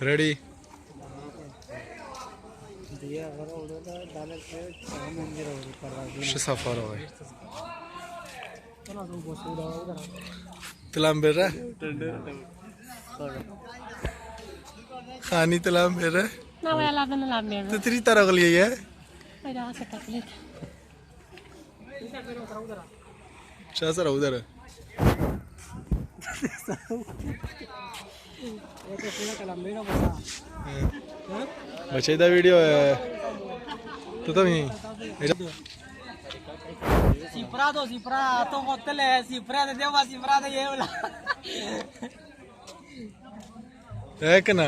Ready सफर हो तलाम बेरा खानी तलाम बेरा तो तेरी तरह के लिए है शाह सर उधर बचे दा वीडियो है तो नहीं सिपरा तो होटल है सिपरा दे देवा सिपरा दे ये वाला है कि ना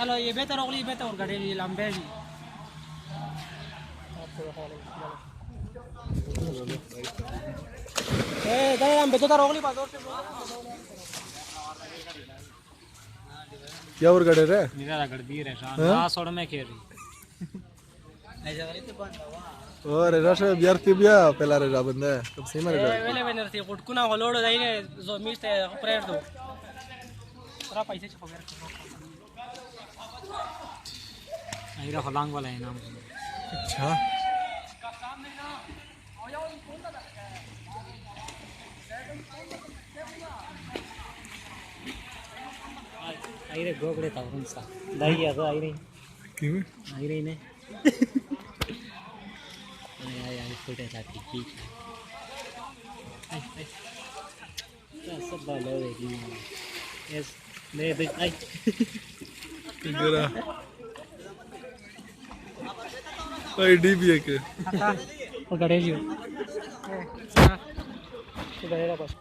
हेलो ये बेहतर रोगली बेहतर और गड़ेली लंबे भी ए दे हम बेहतर रोगली पास और क्या वर्गड़े रे निरा गड़बी रे शान सोड़ में खेल ऐसा वाली तो बंद हुआ और राशा बियार के बिया पहला रे बंदा कब से मर गया वेले वेनर से कुटकुना होलोड जाईने जो मिस्ते प्रेयर दो थोड़ा पैसे छपो कर आईरा हलांग वाला है नाम अच्छा आईरे गोगड़े था उनसा दाई आ आईरे क्यों आईरे ने आई फोटे था ठीक सब बालो देखी यस ले बे आई तेरा आईडी भी है के वो गड़े लियो तो गड़ेगा बस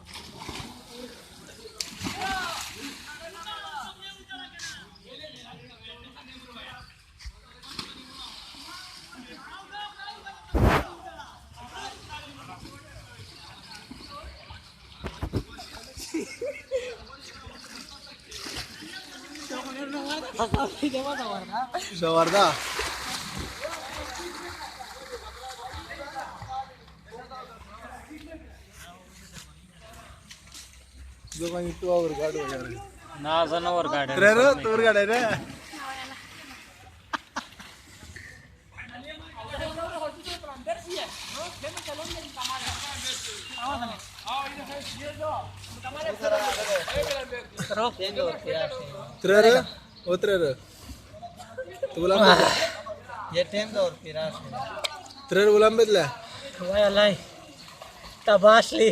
Shawarda. जो कहीं तो और गाड़ी हो जा रही ना जानवर गाड़ी रे रे तोर गाड़ी रे तेरे रे तो बुलाम ये टेम दो और फिरास तेरे बुलाम बेदला वाया लाई तबाशली